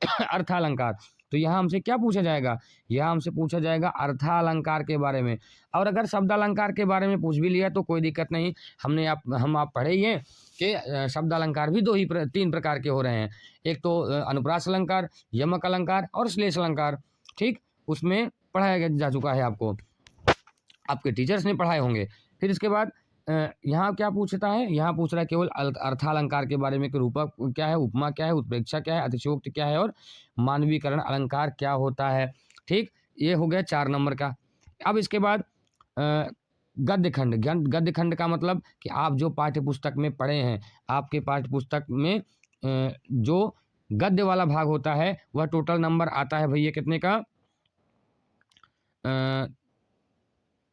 अर्थालंकार। तो यहाँ हमसे क्या पूछा जाएगा? यहाँ हमसे पूछा जाएगा अर्थालंकार के बारे में। और अगर शब्दालंकार के बारे में पूछ भी लिया तो कोई दिक्कत नहीं, हम आप पढ़े ही हैं कि शब्दालंकार भी 3 प्रकार के हो रहे हैं। एक तो अनुप्रास अलंकार, यमक अलंकार और श्लेष अलंकार। ठीक, उसमें पढ़ाया जा चुका है, आपको आपके टीचर्स ने पढ़ाए होंगे। फिर इसके बाद यहाँ क्या पूछता है? यहाँ पूछ रहा है केवल अर्थालंकार के बारे में कि रूपक क्या है, उपमा क्या है, उत्प्रेक्षा क्या है, अतिशयोक्ति क्या है और मानवीकरण अलंकार क्या होता है। ठीक, ये हो गया 4 नंबर का। अब इसके बाद गद्य खंड। गद्य खंड का मतलब कि आप जो पाठ्य पुस्तक में पढ़े हैं, आपके पाठ्य पुस्तक में जो गद्य वाला भाग होता है वह टोटल नंबर आता है भैया कितने का?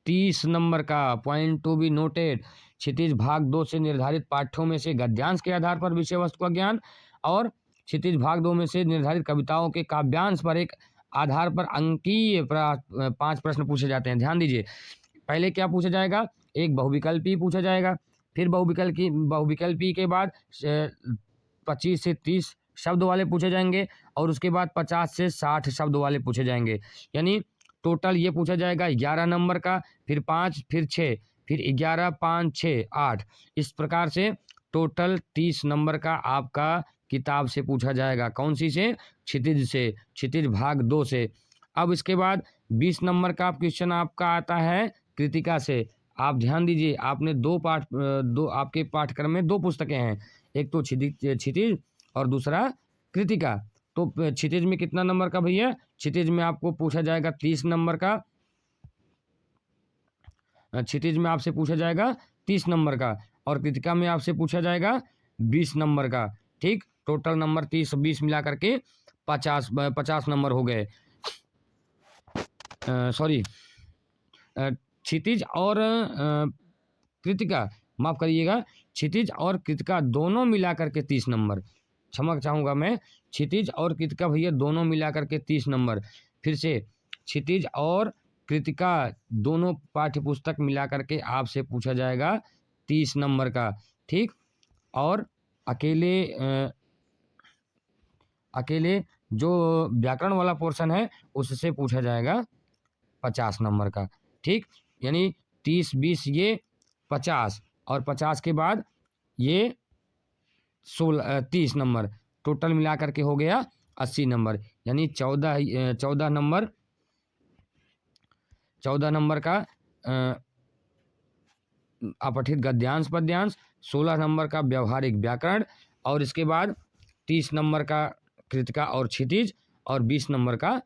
30 नंबर का। Point to be noted. Kshitij भाग 2 से निर्धारित पाठ्यों में से गद्यांश के आधार पर विषय वस्तु का ज्ञान और क्षितिज भाग 2 में से निर्धारित कविताओं के काव्यांश पर एक आधार पर अंकीय 5 प्रश्न पूछे जाते हैं। ध्यान दीजिए, पहले क्या पूछा जाएगा? एक बहुविकल्पी पूछा जाएगा, फिर बहुविकल्पी के बाद 25 से 30 शब्द वाले पूछे जाएंगे और उसके बाद 50 से 60 शब्द वाले पूछे जाएंगे। यानी टोटल ये पूछा जाएगा 11 नंबर का, फिर 5, फिर 6, फिर 11, 5, 6, 8। इस प्रकार से टोटल 30 नंबर का आपका किताब से पूछा जाएगा। कौन सी से? क्षितिज से, क्षितिज भाग 2 से। अब इसके बाद 20 नंबर का क्वेश्चन आपका आता है कृतिका से। आप ध्यान दीजिए, आपने दो आपके पाठ्यक्रम में 2 पुस्तकें हैं, एक तो क्षितिज और दूसरा कृतिका। तो क्षितिज में कितना नंबर का भैया? क्षितिज में आपको पूछा जाएगा 30 नंबर का। क्षितिज में आपसे पूछा जाएगा 30 नंबर का और कृतिका में आपसे पूछा जाएगा 20 नंबर का। ठीक, टोटल नंबर 30 20 मिला करके 50 नंबर हो गए। सॉरी, क्षितिज और कृतिका, माफ करिएगा, क्षितिज और कृतिका दोनों मिला करके 30 नंबर। क्षमा चाहूँगा मैं, क्षितिज और कृतिका भैया दोनों मिला करके 30 नंबर। फिर से क्षितिज और कृतिका दोनों पाठ्य पुस्तक मिला करके आपसे पूछा जाएगा 30 नंबर का, ठीक। और अकेले जो व्याकरण वाला पोर्शन है उससे पूछा जाएगा 50 नंबर का, ठीक। यानी 30 20 ये 50 और 50 के बाद ये 30 नंबर, टोटल मिला करके हो गया 80 नंबर। यानी 14 नंबर का अपठित गद्यांश पद्यांश, 16 नंबर का व्यवहारिक व्याकरण, और इसके बाद 30 नंबर का कृतिका और क्षितिज, और 20 नंबर का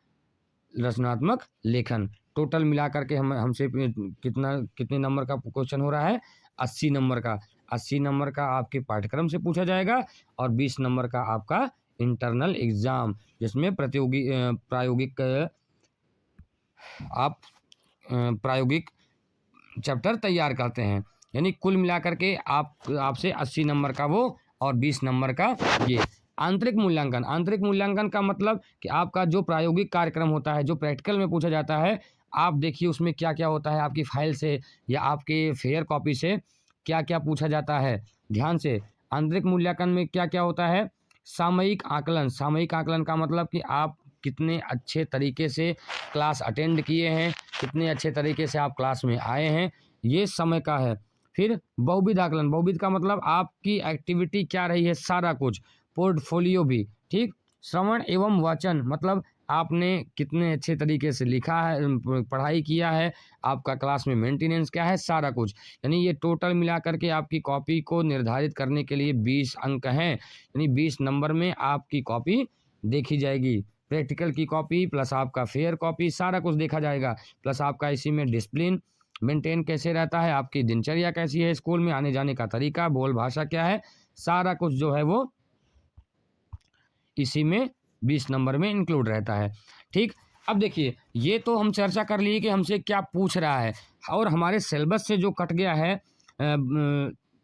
रचनात्मक लेखन। टोटल मिला करके हमसे कितने नंबर का क्वेश्चन हो रहा है? 80 नंबर का। 80 नंबर का आपके पाठ्यक्रम से पूछा जाएगा और 20 नंबर का आपका इंटरनल एग्जाम, जिसमें आप प्रायोगिक चैप्टर तैयार करते हैं। यानी कुल मिलाकर के आपसे 80 नंबर का वो और 20 नंबर का ये। आंतरिक मूल्यांकन का मतलब कि आपका जो प्रायोगिक कार्यक्रम होता है, जो प्रैक्टिकल में पूछा जाता है, आप देखिए उसमें क्या क्या होता है, आपकी फाइल से या आपके फेयर कॉपी से क्या क्या पूछा जाता है। ध्यान से, आंतरिक मूल्यांकन में क्या क्या होता है? सामयिक आकलन का मतलब कि आप कितने अच्छे तरीके से क्लास अटेंड किए हैं, कितने अच्छे तरीके से आप क्लास में आए हैं, ये समय का है। फिर बहुविध आकलन, बहुविध का मतलब आपकी एक्टिविटी क्या रही है, सारा कुछ, पोर्टफोलियो भी, ठीक। श्रवण एवं वाचन मतलब आपने कितने अच्छे तरीके से लिखा है, पढ़ाई किया है, आपका क्लास में मेंटेनेंस क्या है, सारा कुछ। यानी ये टोटल मिला करके आपकी कॉपी को निर्धारित करने के लिए 20 अंक हैं। यानी 20 नंबर में आपकी कॉपी देखी जाएगी। प्रैक्टिकल की कॉपी प्लस आपका फेयर कॉपी, सारा कुछ देखा जाएगा। प्लस आपका इसी में डिसिप्लिन मेंटेन कैसे रहता है, आपकी दिनचर्या कैसी है, स्कूल में आने जाने का तरीका, बोल भाषा क्या है, सारा कुछ जो है वो इसी में 20 नंबर में इंक्लूड रहता है, ठीक। अब देखिए, ये तो हम चर्चा कर लिए कि हमसे क्या पूछ रहा है, और हमारे सिलेबस से जो कट गया है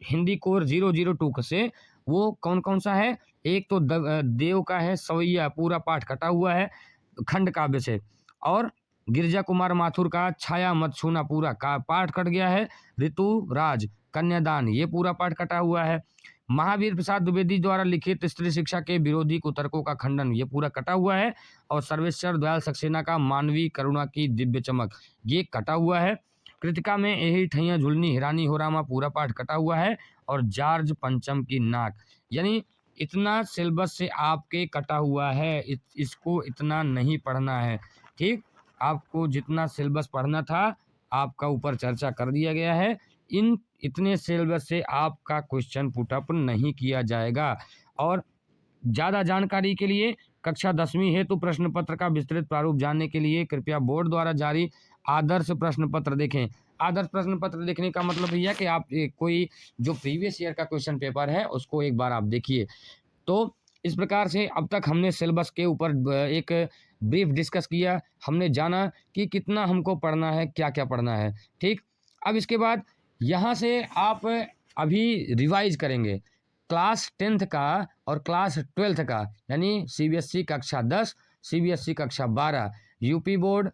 हिंदी कोर 002 से, वो कौन कौन सा है? एक तो देव का है, सवैया पूरा पाठ कटा हुआ है खंड काव्य से, और गिरजा कुमार माथुर का छाया मत छूना पूरा का पाठ कट गया है। ऋतुराज कन्यादान, ये पूरा पाठ कटा हुआ है। महावीर प्रसाद द्विवेदी द्वारा लिखित स्त्री शिक्षा के विरोधी कुतर्कों का खंडन, ये पूरा कटा हुआ है। और सर्वेश्वर दयाल सक्सेना का मानवीय करुणा की दिव्य चमक, ये कटा हुआ है। कृतिका में यही ठैया झुलनी हिरानी हो रामा, पूरा पाठ कटा हुआ है। और जॉर्ज पंचम की नाक, यानी इतना सिलेबस से आपके कटा हुआ है, इसको इतना नहीं पढ़ना है, ठीक। आपको जितना सिलेबस पढ़ना था आपका ऊपर चर्चा कर दिया गया है। इतने सिलेबस से आपका क्वेश्चन पुटअप नहीं किया जाएगा। और ज़्यादा जानकारी के लिए कक्षा 10वीं हेतु प्रश्न पत्र का विस्तृत प्रारूप जानने के लिए कृपया बोर्ड द्वारा जारी आदर्श प्रश्न पत्र देखें। आदर्श प्रश्न पत्र देखने का मतलब भैया कि आप कोई जो प्रीवियस ईयर का क्वेश्चन पेपर है उसको एक बार आप देखिए। तो इस प्रकार से अब तक हमने सिलेबस के ऊपर एक ब्रीफ डिस्कस किया, हमने जाना कि कितना हमको पढ़ना है, क्या क्या पढ़ना है, ठीक। अब इसके बाद यहाँ से आप अभी रिवाइज करेंगे क्लास 10th का और क्लास 12th का, यानी सीबीएसई कक्षा 10, सीबीएसई कक्षा 12, यूपी बोर्ड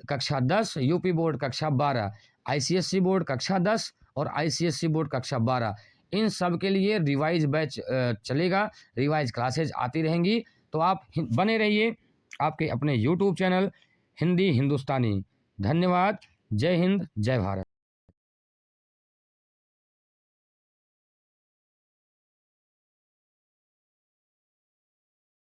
कक्षा 10, यूपी बोर्ड कक्षा 12, आईसीएसई बोर्ड कक्षा 10 और आईसीएसई बोर्ड कक्षा 12, इन सब के लिए रिवाइज बैच चलेगा, रिवाइज क्लासेज आती रहेंगी। तो आप बने रहिए आपके अपने यूट्यूब चैनल हिंदी हिंदुस्तानी। धन्यवाद। जय हिंद, जय भारत।